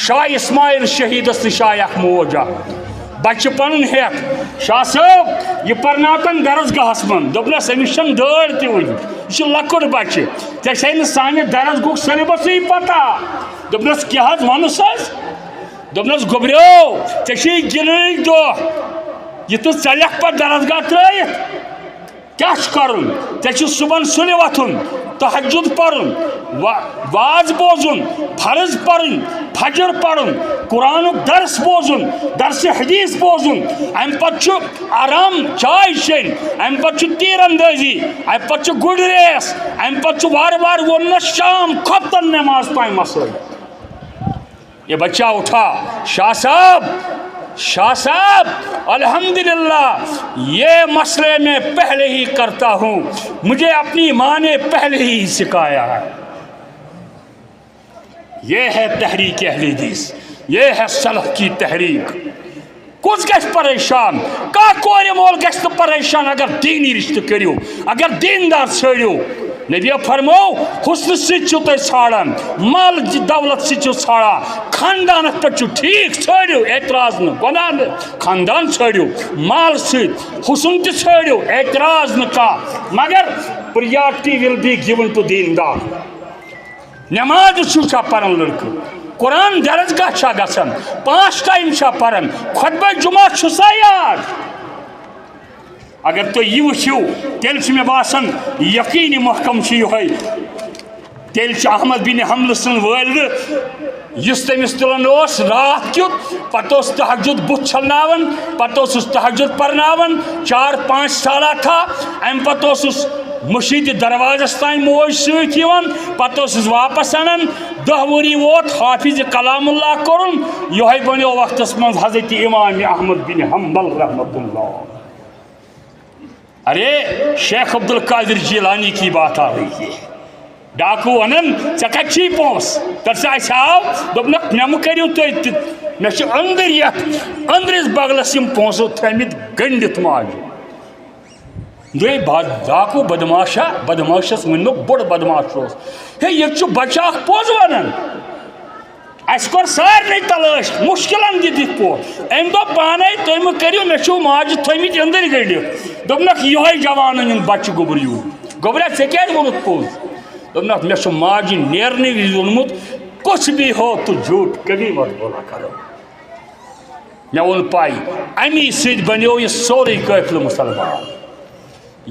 شاہ اسماعیل شہیدس نشایک موجہ بچہ پن ہیک شاہ صاحب یہ پرناتن درسگاہس من دس امس داڑ تہ ون یہ لکٹ بچہ ژے سانہ درسگاہ سلیبس پتہ دس کیا ونس دس گوبریو ژے گنک دہ یہ تو ژلک پہ درسگاہ ترائت کیا کرن ژے صبح سلہ وتھن تہجد پرن واز بوزن فرض پرن فجر پرن قرآن درس بوزن درس حدیث بوزن ام پتہ آرام چائے چین ام پتہ تیر اندازی ام پتہ گڑ ریس ام پتہ وار وار ون شام کھپتن نماز تائیں مسئلہ یہ بچہ اٹھا شاہ صاحب الحمدللہ یہ مسئلے میں پہلے ہی کرتا ہوں مجھے اپنی ماں نے پہلے ہی سکھایا ہے یہ ہے تحریک اہل حدیث یہ ہے سلف کی تحریک کس گژھِ پریشان کا کور مول گژھِ نہٕ پریشان اگر دینی رشتہ کریو اگر دیندار ژھٲرِو نبی فرمو حسن سچو تھی ژھانڈان مال دولت سچو ژھانڈان خاندانس پہ ٹھیک ژھٲرِو اعتراض نہ گناہ نہ خاندان ژھٲرِو مال ست حسن تہ ژھٲرِو اعتراض نہ کانٛہہ مگر priority will be given to دیندار نماز چھا پران لڑکہ قرآن درسگاہ چھا گژھان 5 ٹائم چھا پران خطبہ جمعہ چھسا یاد اگر تو یہ وچھو تیل میں باسان یقینی محکم یہ تیل احمد بن حنبل سن والد اس تمس تلان رات کیت پتہ تہجد بت چھلناون پتہ تہجد پرناون 4-5 سالہ تھا ام پتہ مشید دروازس تین موج ست پتہ واپس انان 10 وری ووت حافظ کلام اللہ کورن یہ بنو وقت من حضرت امام احمد بن حنبل رحمۃ اللہ ارے شیخ عبد القادر جیلانی کی بات آ رہی ہے ڈاکو ونن ژے کتہِ چھی پونٛسہٕ تتھ اسہِ آو دوٚپنکھ مےٚ مہٕ کٔرِو تُہۍ مےٚ چھِ أنٛدٕرۍ یتھ أنٛدرِس بغلس یِم پونٛسہٕ تھٲمٕتۍ گٔنڈِتھ ماجہِ دوٚے ڈاکو بدماشا بدماشس ؤننُکھ بوٚڑ بدماش اوس ہے ییٚتہِ چھُ بچہٕ اکھ پوٚز ونان اسہِ کوٚر سارنٕے تلاش مُشکلن دِتِکھ پوٚز أمۍ دوٚپ پانے تُہۍ مہٕ کٔرِو مےٚ چھُو ماجہِ تھٲمٕتۍ أنٛدٕرۍ گٔنڈِتھ دوٚپنکھ یِہوے جوانن ہُنٛد بچہٕ گوٚبریو گوٚبرا ژےٚ کیٛازِ ووٚنُتھ پوٚز دوٚپنکھ مےٚ چھُ ماجہِ نیرنہٕ وِزِ ووٚنمُت کچھ بھی ہو تو جھوٹ کبھی مت بولا کرو مےٚ ووٚن پاے امی سۭتۍ بنیو یہِ سورُے قٲفلہٕ مُسلمان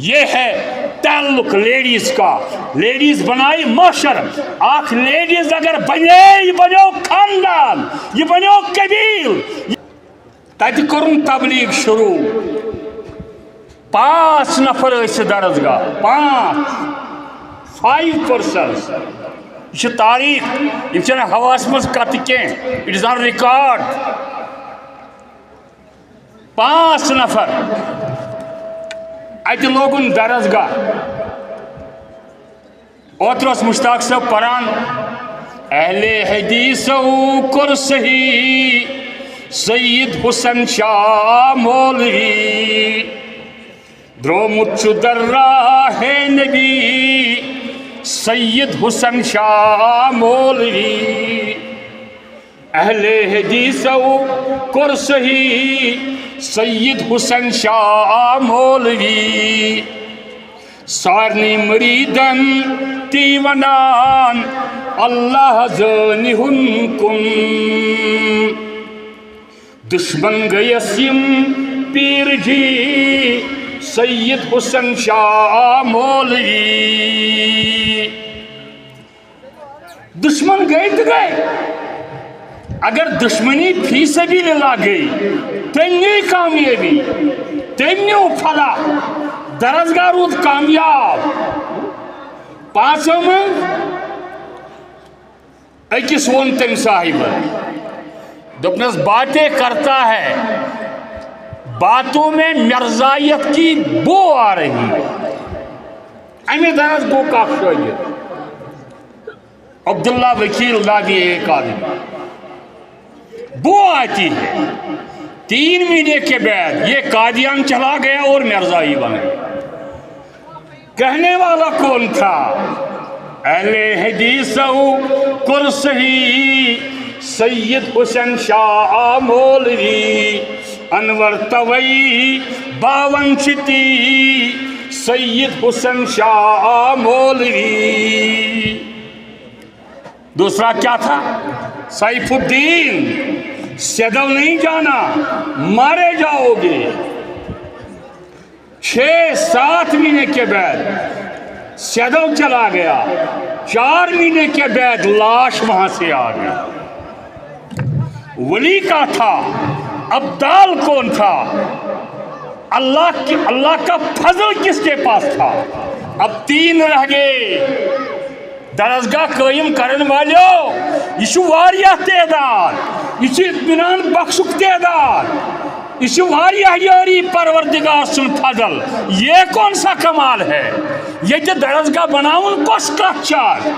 یہ ہے تعلق لیڈیز کا لیڈیز بنائی معاشر آخ لیڈیز اگر بنے یہ بنو خاندان یہ بنو قبیل تتہ کرن تبلیغ شروع 5 نفر اس درسگاہ 5 persons یہ تاریخ یہ چھنہ ہواس مز کت کی اٹ از آن ریکارڈ 5 نفر اتہ لوگن درسگاہ اوترس مشتاق صاحب پران اہل حدیثو کر صحیح سید حسن شاہ مولوی درومت چھ در راہ نبی سید حسن شاہ مولوی اہل حدیثو کر صحیح سید حسن شاہ مولوی سارنی مریدن تی ونان اللہ زانی ہن کن دشمن گیس یم پیر جی سید حسن شاہ مولوی دشمن گئے تو گئے اگر دشمنی فی سبیل اللہ گئی تمہیں کامیابی تمہیں پھلا درسگاہ رود کامیاب 5 میں اکس ون تم صاحب دپنس باتیں کرتا ہے باتوں میں مرزائیت کی بو آ رہی ہے امی درس بو کا شاگرد عبداللہ وکیل دادی ایک آدمی بو آتی ہے 3 مہینے کے بعد یہ قادیان چلا گیا اور مرزائی بن گیا کہنے والا کون تھا اہل حدیثو کر صحیح سید حسین شاہ مولوی انور طوئی 52 چھتی سید حسین شاہ مولوی. دوسرا کیا تھا؟ سیف الدین. سیدو نہیں جانا، مارے جاؤ گے. 6-7 مہینے کے بعد سیدو چلا گیا. 4 مہینے کے بعد لاش وہاں سے آ گیا. ولی کا تھا، ابدال کون تھا؟ اللہ کا فضل کس کے پاس تھا؟ اب 3 رہ گئے. درسگاہ قائم کرن والیو، یہ واریاہ تعداد، یہ اطمینان بخشک تعداد، یہ واریاہ یاری پروردگار سن فضل. یہ کون سا کمال ہے؟ یہ درسگاہ بناون کس کت چار؟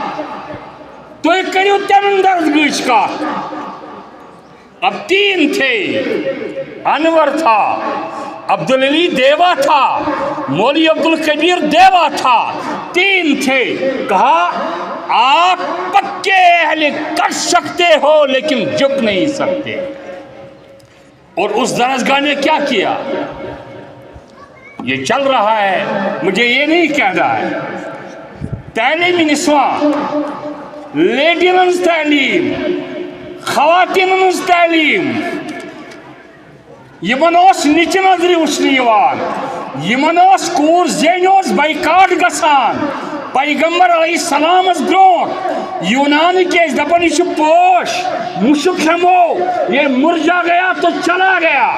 تو کریو تمن درسگاہ کت. اب 3 تھے. انور تھا، عبدالعلی دیوا تھا، مولوی عبدالکبیر دیوا تھا. 3 تھے. کہا آپ پکے اہل کر سکتے ہو لیکن جھک نہیں سکتے. اور اس درسگاہ نے کیا کیا؟ یہ چل رہا ہے، مجھے یہ نہیں کہنا ہے. تعلیم نسواں، لیڈیز تعلیم، خواتین تعلیم، یمن نچ نظر وچھن کور زین بائیکاٹ گژھان. پیغمبر علیہ السلام برونٹ یونان کے دپن یہ پوش مشک ہمو، یہ مرجا گیا تو چلا گیا.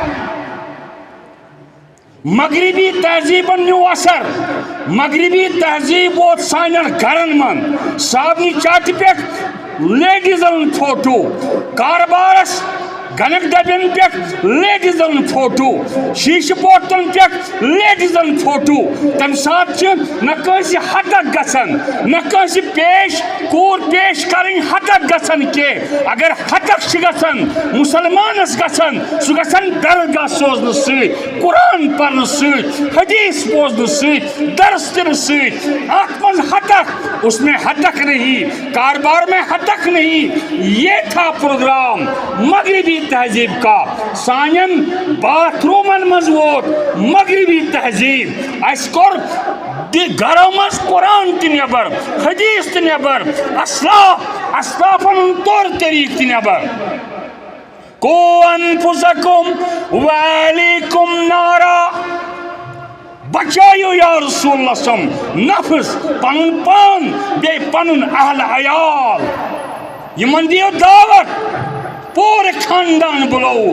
مغربی تہذیبن نیو اثر. مغربی تہذیب ووت سانن گھرن من. صابنی چاٹہ پہ لیڈیزن فوٹو، کاربارس گنک ڈبن پہ لیڈیزن فوٹو، شیشہ بوتلن پہ لیڈیزن فوٹو. تم سات نہ کنسی حتک گژھن، نہ کنسی پیش کور پیش کریں حتک گژھن کی. اگر حتک گژھن مسلمانس گژھن سہ گژھن درگاہ سوزن ست، قرآن پرن ست، حدیث بوزن ست، درس دن ست. ات من حتک، اس میں حتک نہیں، کاروبار میں حتک نہیں. یہ تھا پروگرام مغربی تہذیب کا. سانن باتھ رومن مز ووت مغربی تہذیب. اس کور گھروں مز قرآن تہ نبر، حدیث تہ نبر، اسلافن طور طریق تہ نبر. کو انفسکم وعلیکم نارا، بچائیو یا رسول اللہ سم نفس پنن پان بے پنن اہل عیال. یمن دیو دعوت، پورے خاندان بلو.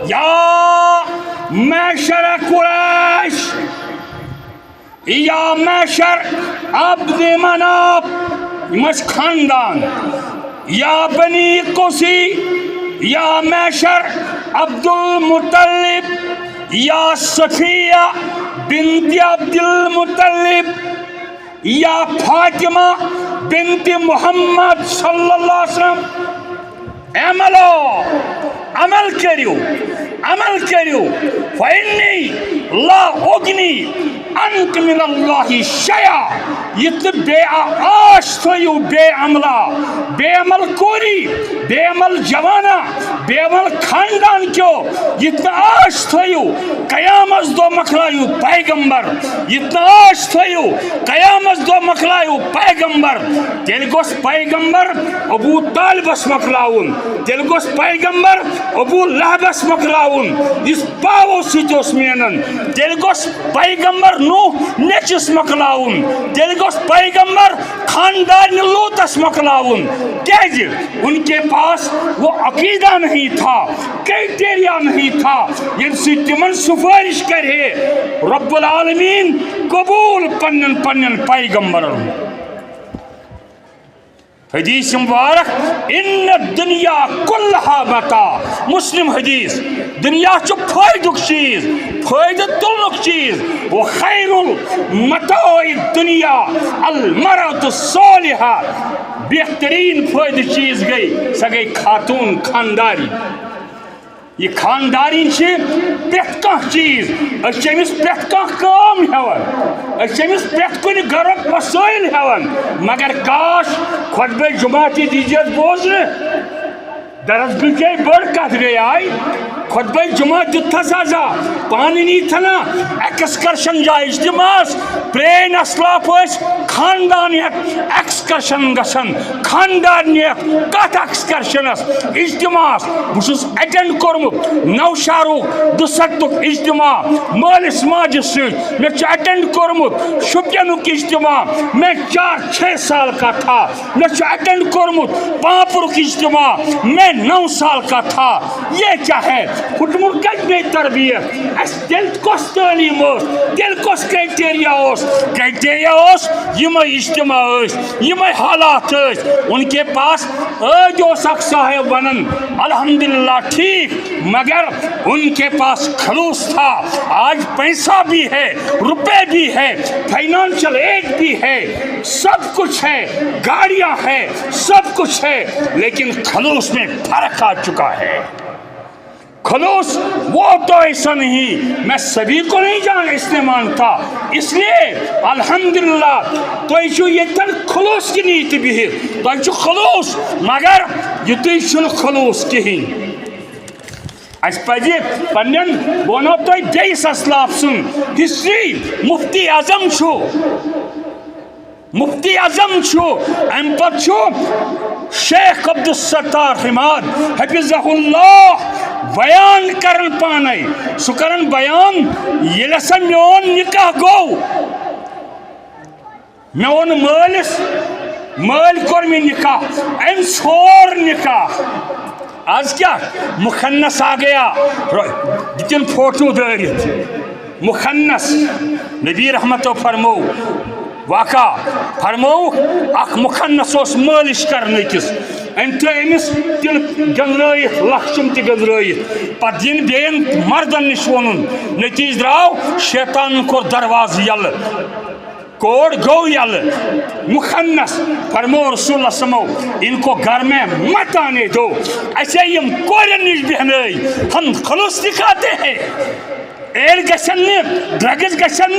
یا معشر قریش، یا معشر عبد مناف، مس خاندان. یا بنی قسی، یا معشر عبد المطلب، یا صفیہ بنت عبد المطلب، یا فاطمہ بنت محمد صلی اللہ علیہ وسلم. عمل کریو، عمل کریو. فإنی لا اغنی انت من اللہ شیئا. یہ بے آش تھیو بے عملہ، بے عمل کوری، بے عمل جوانا، بے عمل خاندان کیو. یہ آش تھیو قیامت دو مکلائیو پیغمبر. یہ آش تھیو قیامت دو مکلائیو پیغمبر. تیل گوس پیغمبر ابو طالبس مکلاون، تیل گوس پیغمبر ابو لہبس مکلاون. اس پاو سیتوس مینن. تیل گوس پیغمبر نوح نیچس مکلاون. تیل گوس پیغمبر خاندان لوتس مکلاون. کیج ان کے پاس وہ عقیدہ نہیں تھا، کرائٹیریا نہیں تھا یم سے تمن سفارش کرے رب العالمین قبول پنن پنن پیغمبرن. حدیث مبارک ان الدنیا کلہا متاع. مسلم حدیث. دنیا چھ فائدک چیز، فائدہ تلنک چیز. وہ خیر المتاع الدنیا المرأة الصالحہ. بہترین فائدہ چیز گئی سا گئی خاتون خانداری. یہ خانداری پریت کھانا چیز امس پریت کھانا کام ہیوان، امس پریت کن گھرک مسائل ہیوان. مگر کاش خطبہ جمعہ تی دیجیے بوزن درس گے بڑ کت گئی آئی خطبہ جمعہ دتھا سازا پانی نہیں تھا نا ایکسکرشن جائے اجتماع پرین اسلاف خاندان ایکسکرشن گسن خاندان کت ایکسکرشن اجتماع بس اٹینڈ کورمت نوشارو دستک اجتماع مالس ماجس ست میں اٹینڈ کورمت شپینک اجتماع میں 4-6 سال کا تھا میں اٹینڈ کورمت پاپرک اجتماع میں 9 سال کا تھا یہ کیا ہے پھٹمر کت گئی تربیت اس تیل کس تعلیم تیل کس کرائٹیریا یہ اجتماع یہ حالات ان کے پاس آج اک صاحب ونن الحمدللہ ٹھیک مگر ان کے پاس خلوص تھا آج پیسہ بھی ہے روپے بھی ہے فائنانشل ایڈ بھی ہے سب کچھ ہے گاڑیاں ہیں سب کچھ ہے لیکن خلوص میں فرق آ چکا ہے خلوص وہ تو ایسا نہیں میں سبھی کو نہیں اس نے مانتا اس لیے الحمدللہ تو یہ تن خلوص کی نیت بھی ہے تو خلوص مگر یہ تو خلوص کہیں اس پہ پنن بونو تو بیس اسلاف سن ہسٹری مفتی اعظم چھو مفتی اعظم چھو ام پر چھو شیخ عبدالستار حماد حفظہ اللہ بیان کرن پانے سو کرن بیان یہ لسا میون نکاح گو میون مالس مال کور میں نکاح ام سور نکاح آج کیا مخنث آ گیا دن فوٹو دارت مخنث نبی رحمتو فرمو واقع فرمو اخ مخنث اس مالش کرنے کس امس تل گندرائت لکشم تہ گندرائت پتہ دن بین مردن نش ون نتیج درو شیطان کور دروازہ یل کوڑ گو یل مخنث فرمو رسول اللہ سمو ان کو گھر میں مت آنے دو ایسے یم کورن نش بہنائی ہم خلوص دکھاتے ہیں ایل گسن ڈرگز گسن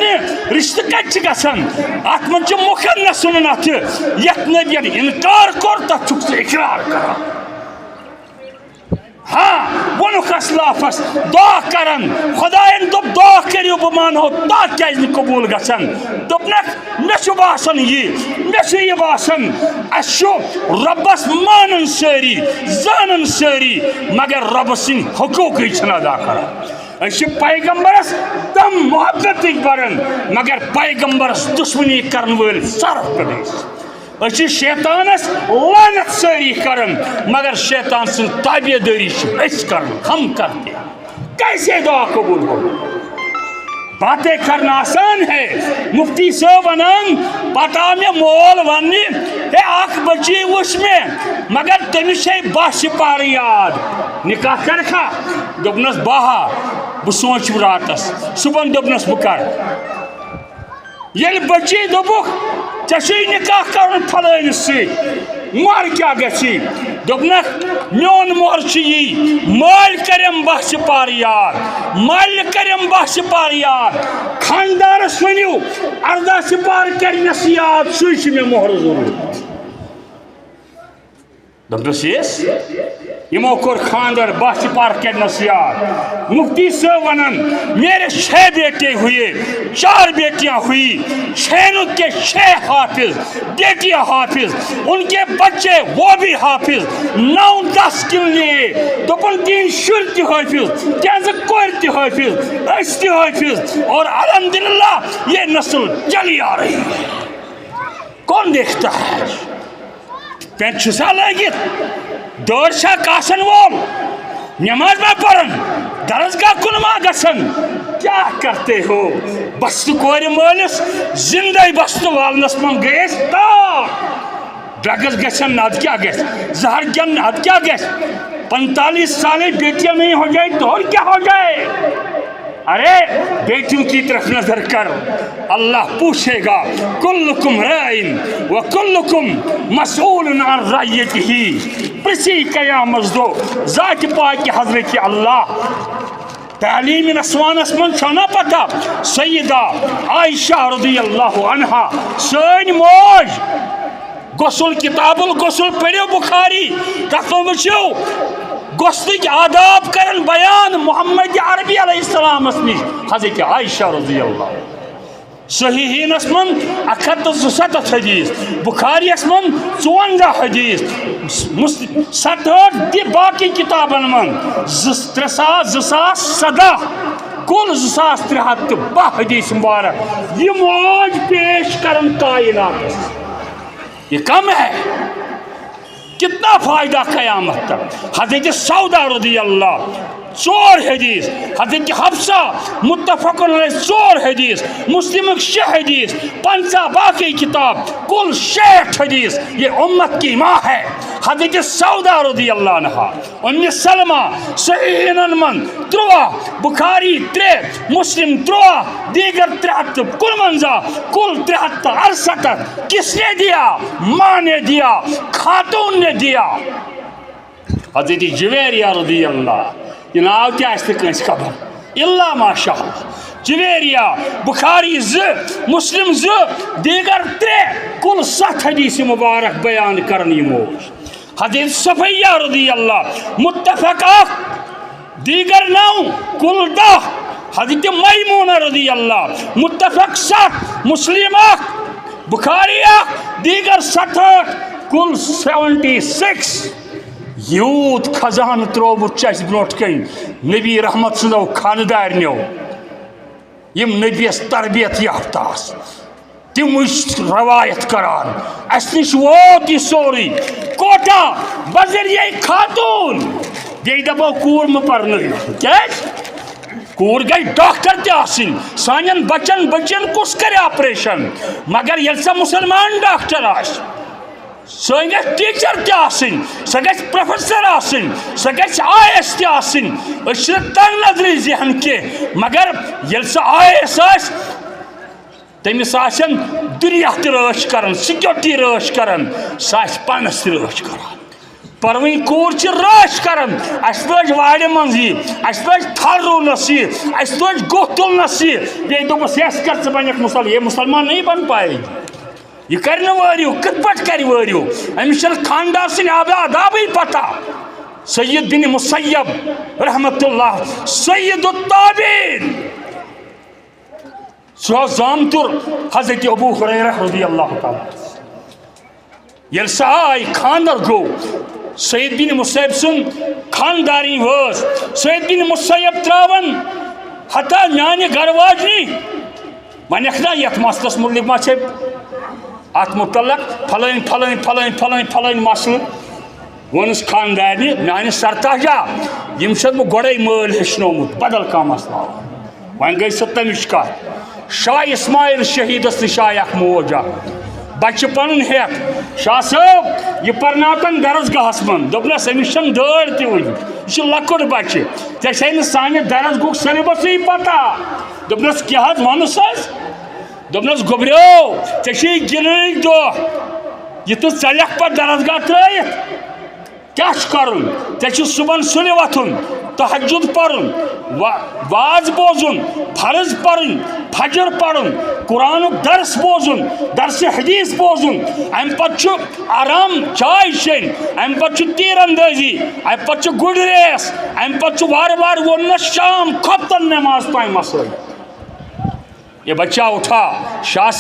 رشتہ کت گسن ات من مخنث ون ات یت نبین انکار کور تک اقرار کر ہاں ونک اسلافس دعا کرن خدائن دب دعا کریو بہ مانو تا کیاز قبول گسن دپنک مے باسان یہ باسان اس ربس مانن ساری زانن ساری مگر رب سن حقوق ادا کران اس پیغمبرس تم محبت برن مگر پیغمبرس دشمنی کرن ول صرف پلیس اس شیطانس لعنت ساری کرن مگر شیطان سن تابع داری کرن ہم کرتے کیسے دعا قبول ہو باتیں کرنا آسان ہے مفتی صاحب ونان پتہ میں مول ون ہے اخ بچی وچ میں مگر تمس ہے 12 سپار یاد نکاح کرکھا دپنس باہا بہ سوچ راتس صبح دپنس بہ کر یل بچی دپک ژے نکاح کرن فلٲنِس سۭتۍ مہر کیا گژھی دپنک میون مہر یہ مال کرم 12 سپار یاد مال کرم 12 سپار یاد خاندارس ونیو 18 سپار کرنس یاد سُے مے مہر ضرورت دپنس یس یمو کور خاندر 12 سپار کرنس یاد مفتی صاحب ونن میرے 6 بیٹے ہوئے 4 بیٹیاں ہوئی 6 کے 6 حافظ بیٹیاں حافظ ان کے بچے وہ بھی حافظ 9-10 کلے دپن 3 شر تہ حافظ کیازِ کور تہ حافظ اس تہ حافظ اور الحمدللہ یہ نسل چلی آ رہی ہے کون دیکھتا ہے پینٹ چھسا لگت دور شاہ کاسن وول نماز میں پڑھن درسگاہ کن ما گسن کیا کرتے ہو بست کور مالس زندہ بست والنس من گیس تار ڈرگز گسن ناد کیا گیس زہر گن ناد کیا گیس 45 سالے بیٹیاں نہیں ہو جائے تو اور کیا ہو جائے ارے بیٹیوں کی طرف نظر کر اللہ پوچھے گا کلکم رائن وکلکم مسئول عن رعیتہ پرسی قیامت دو ذات پاک حضرت اللہ تعلیم نسوانس من چھنا پتا سیدہ عائشہ رضی اللہ عنہ سن موج غسل کتاب الغسل پڑھو بخاری تک وچھو غسلک آداب کرن بیان محمد عربی علیہ السلام نش حضرت عائشہ رضی اللہ صحیحینس من 167 حدیث بخاری من 54 حدیث 67 باقی کتابن من 2017 کل 2310 حدیث مبارک یہ موج پیش کرن کائنات یہ کم ہے کتنا فائدہ قیامت تک حضرت سودا رضی اللہ 4 حدیث حضرت حفصہ متفق علیہ 4 حدیث مسلم 6 حدیث 50 باقی کتاب کل 60 حدیث یہ امت کی ماں ہے حضرت سودا رضی اللہ عنہ ام سلمہ صحیحین من 3 بخاری 3 مسلم 3 دیگر 73 کل منزا کل 73 68 کس نے دیا ماں نے دیا خاتون نے دیا حضرت جویریہ رضی اللہ یہ ناو کیا اس کنس خبر اللہ ماشاء اللہ جویریہ بخاری 2 مسلم 2 دیگر 3 کل 7 حدیث مبارک بیان کرنی موج حضرت صفیہ رضی اللہ متفق 8 دیگر 9 کل 10 حضرت میمونہ رضی اللہ متفق 7 مسلم 8 بخاری 8 دیگر 67 کل 76 یوت خزان تروت چس بروٹ کن نبی رحمت سندو خاندارنو یم نبیس تربیت یافتہ تم روایت کران اس نش ووت یہ سوری کوٹا بذریعہ خاتون بیٚیہِ دپو کوٗر مہ پرنٲیِو کیٛازِ کوٗر گژھِ ڈاکٹر تہِ آسٕنۍ سانٮ۪ن بچن کُس کرِ آپریشن مگر ییٚلہِ سۄ مُسلمان ڈاکٹر آسہِ سۄ گژھِ ٹیٖچر تہِ آسٕنۍ سۄ گژھِ پروفیسر آسٕنۍ سۄ گژھِ IAS تہِ آسٕنۍ أسۍ چھِنہٕ تنگ نظرٕے ذہن کینٛہہ مگر ییٚلہِ سۄ IAS آسہِ تٔمِس آسن دُنیا تہِ رٲچھ کران سِکیورٹی رٲچھ کران سۄ آسہِ پانس تہِ رٲچھ کران پروٕنۍ کوٗر چھِ رٲچھ کران اَسہِ لٲج وارِ منٛز یہِ اَسہِ لٲج تھل رُونس یہِ اَسہِ لٲج گُہہ تُلنس یہِ بیٚیہِ دوٚپُس یس کر ژٕ بنکھ مُسلمان یہ مُسلمان نہیں بن پائے یہ کر نہٕ وٲرِو کِتھ پٲٹھۍ کرِ وٲرِو أمِس چھنہٕ خاندار سٕنٛدۍ آدابٕے پتہ سید بن مسیب رحمت اللہ سید التابعین سو زامتر حضرت ابو ہریرہ رضی اللہ تعالیٰ یل سہ آئی خاندر گو سید بن مسیب سن خانداری وٲژ سید بن مسیب تراون حتیٰ میانہِ گھر واجنی ونکھ نا یتھ مسلس متعلق ما چھے ات متعلق فلٲنۍ فلٲنۍ فلٲنۍ فلٲنۍ فلٲنۍ مسلہٕ وونس خاندارنہِ میانہِ سرتاجا یم چھس بہٕ گۄڈے مٲلۍ ہیٚچھنومُت بدل کانٛہہ مسلہٕ وۄنۍ گٔے سۄ تمِچ کتھ شاہ اسماعیل شہیدس نش آیہِ اکھ موج اکھ بچہ پنن ہیٚتھ شاہ صٲب یہ پرناتن درسگاہس من دوٚپنس أمِس چھنہٕ دٲڑ تہِ وٕنہِ یہِ چھُ لۄکُٹ بچہ ژےٚ چھے نہٕ سانہِ درسگاہُک سیلبسٕے پتہ دوٚپنس کیٛاہ حظ وَنُس حظ دوٚپنس گوٚبریو ژےٚ چھُے گِنٛدنٕکۍ دۄہ یہِ تہٕ ژَلکھ پتہٕ درسگاہ ترٲیِتھ کیٛاہ چھُ کرُن ژےٚ چھُ صُبحن سُلہِ وۄتھُن تہجُد پرُن واز بوزُن فرض پرٕنۍ فجر پرُن قرآنُک درس بوزُن درسِ حدیث بوزُن امہِ پتہٕ چھُ آرام چاے چیٚنۍ امہِ پتہٕ چھُ تیٖر اندٲزی امہِ پتہٕ چھُ گُرۍ ریس امہِ پتہٕ چھُ وارٕ وارٕ ووننس شام کھۄفتن نٮ۪ماز تام مسٲیل یہ بچہ اٹھا شاہ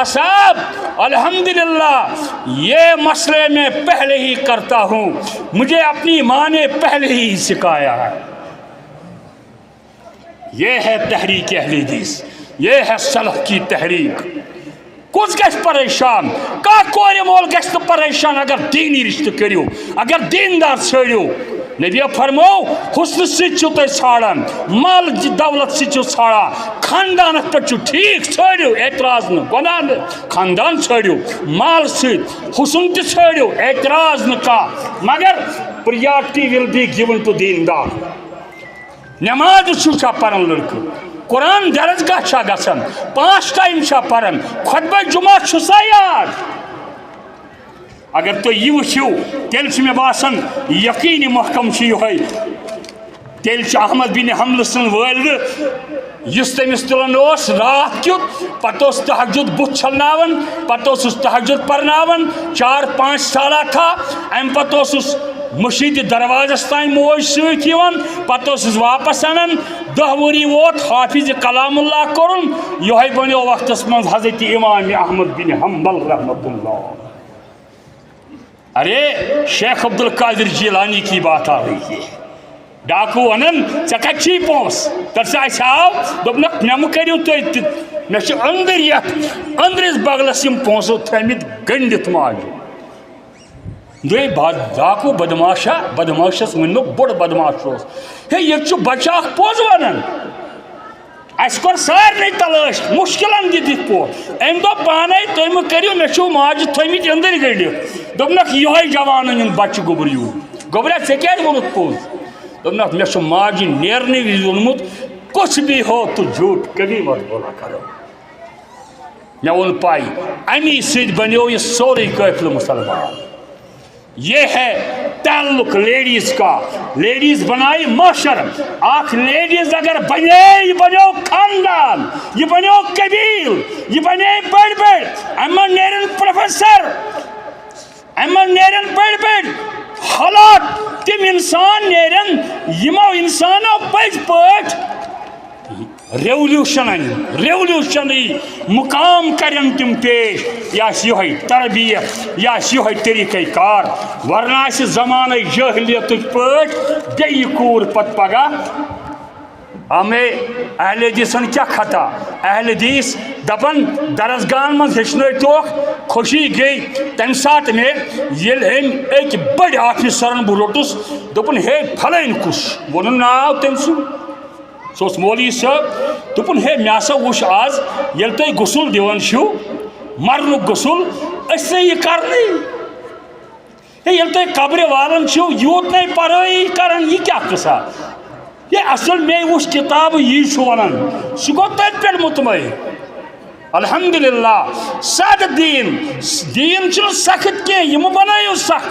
صاحب الحمدللہ یہ مسئلے میں پہلے ہی کرتا ہوں مجھے اپنی ماں نے پہلے ہی سکھایا ہے یہ ہے تحریک اہل حدیث یہ ہے سلف کی تحریک کس گژھِ پریشان کانٛہہ کورِ مول گژھِ نہٕ پریشان اگر دینی رشتہٕ کٔرِو اگر دیندار ژھٲنٛڈِو نبیو فرمو حسن سۭتۍ چھِو تُہۍ ژھانڈان مال دولت سۭتۍ چھِو ژھانڈان خاندانس پٮ۪ٹھ چھُ ٹھیٖک ژھٲنٛڈِو اعتراض نہٕ گۄناہ نہٕ خاندان ژھٲنٛڈِو مال سۭتۍ حسن تہِ ژھٲنٛڈِو اعتراض نہٕ کانٛہہ مگر پریارٹی ول بی گِون ٹو دیندار نٮ۪ماز چھُ پران لڑکہٕ قرآن درسگاہ چھا گژھان 5 ٹایم چھا پران خطبہ جمعہ چھُسا یاد اگر تُہۍ یہِ وٕچھِو تیٚلہِ چھُ مےٚ باسان یقیٖنی محکم چھُ یِہوٚے تیٚلہِ چھُ احمد بن حنبل سٕنٛز وٲلدٕ یس تمس تلان رات کیت پتہ تہجد بت چھلناون پتہ تہجد پرناون 4-5 سالہ تھا ام پتہ مشید دروازس تین موج ستان پتہ واپس انان 10 وری ووت حافظ کلام اللہ کورن یہ بنو وقت من حضرت امام احمد بن حنبل رحمۃ اللہ. ارے شیخ عبد القادر جیلانی کی بات آ رہی ہے. ڈاکو ونان ژے کتچھی پونس دپس آو دپنک مے مہ کٔرِو تُہۍ مے چھِ أنٛدٕرۍ یتھ أنٛدرِس بغلس یِم پونسو تھٲمٕتۍ گٔنڈِتھ ماجہِ. دوٚے ڈاکو بدماشا بدماشس ؤننُکھ بوٚڑ بدماش اوس ہے ییٚتہِ چھُ بچہٕ اکھ پوٚز ونان اَسہِ کوٚر سارنٕے تلٲش مُشکلن دِتِکھ پوٚز أمۍ دوٚپ پانے تُہۍ مہ کٔرِو مےٚ چھُو ماجہِ تھٲمٕتۍ أنٛدٕرۍ گٔنڈِتھ دوٚپنکھ یِہوے جوانن ہُنٛد بچہٕ گوٚبُر یوٗت گوٚبرا ژےٚ کیٛازِ ووٚنُتھ پوٚز دوٚپنکھ مےٚ چھُ ماجہِ نیرنہٕ وِزِ ووٚنمُت کچھ بھی ہو تو جھوٹ کبھی مت بولا کرو. مےٚ ووٚن پاے امی سۭتۍ بنیو یہِ سورُے قٲفلہٕ مُسلمان. یہ ہے تعلق لیڈیز کا. لیڈیز بنائی معاشر. آخ لیڈیز اگر بنے یہ بنو خاندان یہ بنو قبیل یہ بنے بڑ بڑ اما نیرن پروفیسر اما نیرن بڑ بڑ حالات تم انسان نیرن یمو انسانو پز پٲٹھۍ ریولیوشنری مقام کرن تم پیش یہ تربیت یہ طریقہ کار ورنہ آسہِ زمانہ جاہلیتٕچ پٲٹھۍ بیٚیہِ کوٗر پتہٕ پگاہ ہمیں اہل حدیثن کیا خطا. اہل حدیث دپن درسگاہن من ہیچنٲیتوکھ خوشی گئی تمہِ ساتہٕ مےٚ ییٚلہِ أمۍ أکۍ بٔڑۍ آفیسرن بہٕ روٚٹُس دوٚپُن ہے پھلٲنۍ کُس ووٚنُن ناو تٔمۍ سُنٛد سُہ اوس مولوی صٲب دوٚپُن ہے مےٚ ہسا وُچھ آز ییٚلہِ تُہۍ غسل دِوان چھِو مرنُک غسل أسۍ نہٕ یہِ کرنٕے ہے ییٚلہِ تُہۍ قبرِ والان چھِو یوٗت نَے پرٲیی کران یہِ کیٛاہ قٕصہ یہ اصل میں وُچھ کتاب یی چھُ ونان سُہ گوٚو تٔتھۍ پٮ۪ٹھ مطمئن. الحمدللہ سادٕ دیٖن چھُنہٕ سخت کینٛہہ یہِ مہٕ بنٲیِو سخت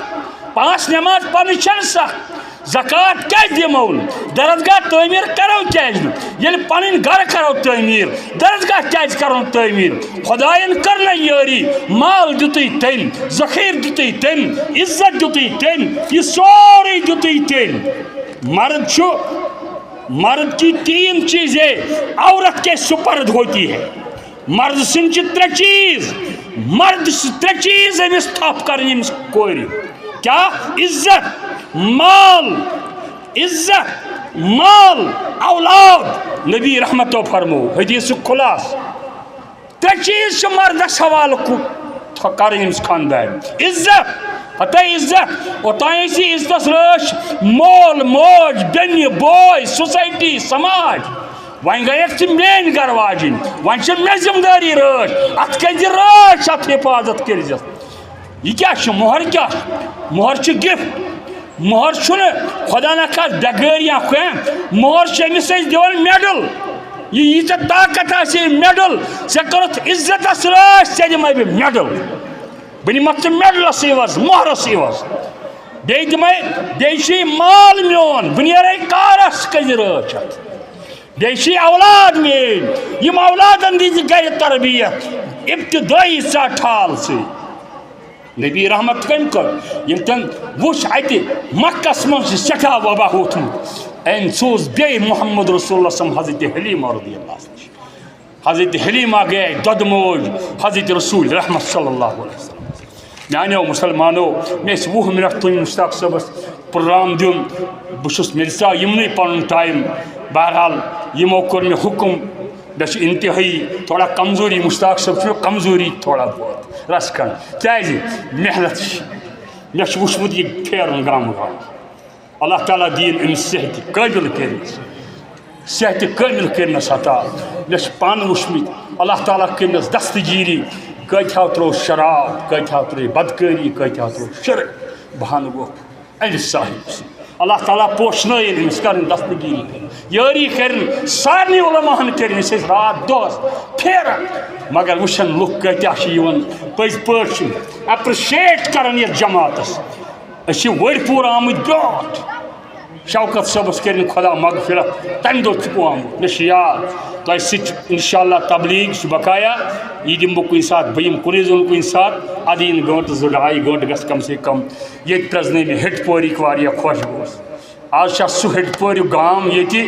5 نٮ۪ماز پرنہِ چھنہٕ سخت زکات کیٛازِ دِمو نہٕ درسگاہ تعمیٖر کرو کیٛازِ نہٕ ییٚلہِ پنٕنۍ گرٕ کرو تعمیٖر درسگاہ کیٛازِ کرو نہٕ تعمیٖر. خۄدایَن کٔر نہ یٲری مال دِتُے تٔمۍ ذخیٖرٕ دِتُے تٔمۍ عزت دِتُے تٔمۍ یہِ سورُے دِتُے تٔمۍ. مرد کی 3 چیزیں عورت کے سپرد ہوتی ہے. مرد سن 3 چیز مرد 3 چیز امس تھپ کریں امس کور کیا عزت مال اولاد. نبی رحمتو فرمو حدیث خلاص 3 چیز مردس حوالہ کریں امس خاندان. عزت پتہ عزت اوتانۍ ٲسۍ عزتس رٲچھ مول موج بیٚنہِ بوے سوسایٹی سماج وۄنۍ گٔیَکھ ژٕ میٲنۍ گرٕ واجِنۍ وۄنۍ چھِ مےٚ ذمہٕ دٲری رٲچھ اتھ کٔرۍ زِ رٲچھ اتھ حفاظت کٔرزِ. یہِ کیٛاہ چھُ مۄہر کیٛاہ چھُ مۄہر چھُ گفٹ مۄہر چھُنہٕ خۄدا نخواستہٕ بٮ۪گٲرۍ یا کینٛہہ مۄہر چھُ أمِس أسۍ دِوان میڈل یہِ یی ژےٚ طاقت آسہِ میڈل ژےٚ کٔرٕتھ عزتس رٲچھ ژےٚ دِمے بہٕ میڈل بہٕ نِمکھ ژٕ میڈلس عوض مۄہرس عوض بیٚیہِ دِمے بیٚیہِ چھُے مال میون بہٕ نیرے کارس کٔرزِ رٲچھ اتھ بیٚیہِ چھُے اولاد میٲنۍ یِم اولادن دِزِ گرِ تربیت ابتدٲیی ژٕ ٹھال سۭتۍ. نبی رحمت کٔمۍ کٔر ییٚلہِ تٔمۍ وُچھ اتہِ مکس منٛز چھُ سٮ۪ٹھاہ وبا ووٚتھمُت أمۍ سوز بیٚیہِ محمد رسول اللہ صلی حضرت حلیمہ رضی اللہ نِش. حضرت حلیمہ گٔیے دۄدٕ موج حضرت رسول رحمت صلی اللہ علیہ وسلم. میانیو مسلمانو مےٚ ٲسۍ 20 منٹ تُہۍ مشتاق صٲبس پروگرام دیُن بہٕ چھُس مےٚ دِژاو یِمنٕے پنُن ٹایم بہرحال یِمو کوٚر مےٚ حُکم مےٚ چھُ انتہٲیی تھوڑا کمزوری مشتاق صٲب چھُ کمزوری تھوڑا بہت رس کھنڈ کیٛازِ محنت چھِ مےٚ چھُ وُچھمُت یہِ پھیرُن گامہٕ گامہٕ اللہ تعالیٰ دِیِن أمِس صحتہِ قٲبِل کٔرِنَس صحتہِ قٲبِل کٔرِنَس عطا. مےٚ چھِ پانہٕ وُچھمٕتۍ اللہ تعالیٰ کٔرنَس دستگیٖری کۭتِہو ترٛوو شراب کۭتِہو ترٛٲے بدکٲری کۭتِہو ترٛوو شرک بہانہٕ گوٚو أمِس صاحب سۭتۍ. اللہ تعالیٰ پوشنٲیِن أمِس کَرٕنۍ دستگیٖری کٔرِنۍ یٲری کٔرِنۍ سارنٕے علماہن کٔرِنۍ أسۍ ٲسۍ رات دۄہس پھیران مگر وٕچھان لُکھ کۭتیاہ چھِ یِوان پٔزۍ پٲٹھۍ چھِ ایپرِشیٹ کران یتھ جماعتس. أسۍ چھِ ؤرۍ پوٗرٕ آمٕتۍ برٛونٛٹھ شوکت صٲبس کٔرِنۍ خۄدا مغفرت تَمہِ دۄہ چھُ آمُت مےٚ چھُ یاد تۄہہِ سۭتۍ اِنشاء اللہ تبلیغ چھُ بقایا یہِ دِمہٕ بہٕ کُنہِ ساتہٕ بہٕ یِمہٕ کُنُے زوٚن کُنہِ ساتہٕ اَدٕ یِن گٲنٛٹہٕ 2-2.5 گٲنٛٹہٕ گژھِ کم سے کم ییٚتہِ پرٛزنٲے مےٚ ہیٚٹہِ پورِکۍ واریاہ خۄش گوس آز چھا سُہ ہیٚٹہِ پوریُک گام ییٚتہِ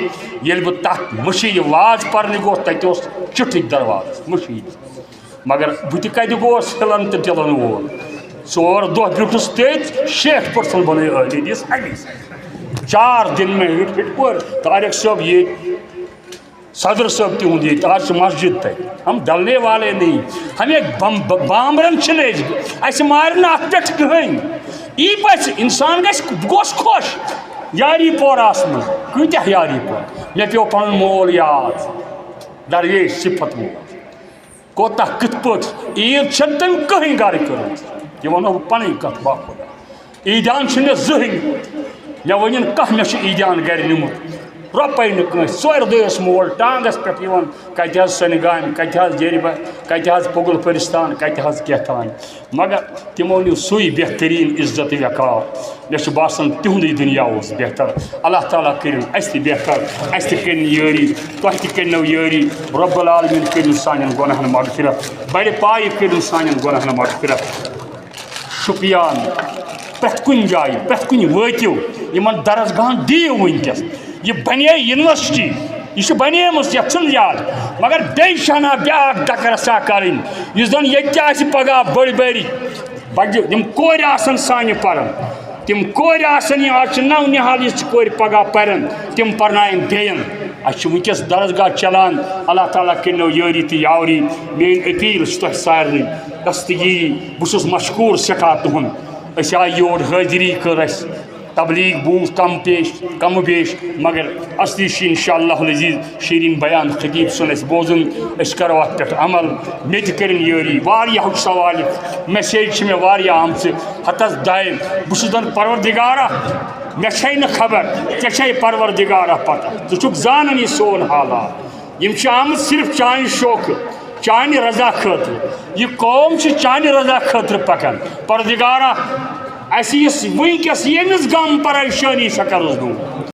ییٚلہِ بہٕ تَتھ مٔشیٖد واز پَرنہِ گوس تَتہِ اوس چِٹھٕکۍ دروازٕ مٔشیٖد مگر بہٕ تہِ کَتہِ گوس ہِلَن تہٕ ٹِلَن وول 4 دۄہ بیوٗٹھُس تٔتۍ 60% بنٲے ٲدۍ دِس اَمی 4 دِن مےٚ ہیٚٹہِ پورِ طارق صٲب ییٚتہِ صدر صٲب تِہُنٛد ییٚتہِ آز چھُ مسجد تَتہِ ہم ڈلنے والے نہیں ہمیں بامبرن چھِنہٕ أسۍ اَسہِ مارِ نہٕ اَتھ پٮ۪ٹھ کٕہٕنۍ یی پَزِ اِنسان گژھِ بہٕ گوس خۄش یاری پوراہَس منٛز کۭتیاہ یاری پور مےٚ پیوٚو پَنُن مول یاد درویش صِفت مول کوتاہ کِتھ پٲٹھۍ عیٖد چھَنہٕ تٔمۍ کٕہٕنۍ گرٕ کٔرمٕژ یہِ وَنو بہٕ پَنٕنۍ کَتھ باخۄدا عیٖدیان چھُنہٕ مےٚ زٕہٕنۍ مےٚ ؤنِنۍ کانٛہہ مےٚ چھُ عیٖدیان گرِ نِمُت رۄپَے نہٕ کٲنٛسہِ ژورِ دۄہہِ اوس مول ٹانٛگَس پٮ۪ٹھ یِوان کَتہِ حظ سَنہِ گامہِ کَتہِ حظ جیرِ کَتہِ حظ پۄگُل پٔرِستان کَتہِ حظ کیٛاہ تام مگر تِمو نیوٗ سُے بہتریٖن عزت وقار مےٚ چھُ باسان تِہُنٛدُے دُنیا اوس بہتر اللہ تعالیٰ کٔرِنۍ اَسہِ تہِ بہتر اَسہِ تہِ کٔرِنۍ یٲری تۄہہِ تہِ کٔرنو یٲری رۄب العالمیٖن کٔرِنۍ سانٮ۪ن گۄناہَن مغفرت بَڑِ پایہِ کٔرِنۍ سانٮ۪ن گۄناہَن مغفرت شُپیان پرٛٮ۪تھ کُنہِ جایہِ پرٛٮ۪تھ کُنہِ وٲتِو یِمن درسگاہن دِیِو وٕنکٮ۪س یہِ بنے یونیورسٹی یہِ چھِ بنیمٕژ یَتھ چھُنہٕ یاد مگر بیٚیہِ چھِ اَنان بیٛاکھ ڈکرسا کَرٕنۍ یُس زَن ییٚتہِ تہِ آسہِ پگاہ بٔڑۍ بٔڑۍ بَجہِ یِم کورِ آسَن سانہِ پَران تِم کورِ آسَن یِم آز چھِ نَو نِہال یِژھ کورِ پگاہ پَرن تِم پَرناوَن بیٚیَن اَسہِ چھُ وٕنکٮ۪س درسگاہ چلان اللہ تعالیٰ کٔرنو یٲری تہٕ یاوری میٛٲنۍ أپیٖل چھِ تۄہہِ سارنٕے دستگیٖری بہٕ چھُس مشکوٗر سٮ۪ٹھاہ تُہُنٛد أسۍ آیہِ یور حٲضری کٔر اَسہِ تبلیغ بوٗز کم بیش مگر اصلی چھِ اِنشاء اللہ العزیٖز شیٖریٖن بیان خطیٖب سُنٛد اَسہِ بوزُن أسۍ کَرو اَتھ پٮ۪ٹھ عمل مےٚ تہِ کٔرِنۍ یٲری واریاہُک سوالہِ میسیج چھِ مےٚ واریاہ آمژٕ ہَتَس دایہِ بہٕ چھُس دَپان پروردِگارا مےٚ چھے نہٕ خبر ژےٚ چھے پروردِگارا پتہ ژٕ چھُکھ زانان یہِ سون حالات یِم چھِ آمٕتۍ صرف چانہِ شوقہٕ چانہِ رضا خٲطرٕ یہِ قوم چھِ چانہِ رضا خٲطرٕ پَکان پروردِگارا اَسہِ یُس وٕنکٮ۪س ییٚمِس غم پریشٲنی سۄ کَرُس دوٗر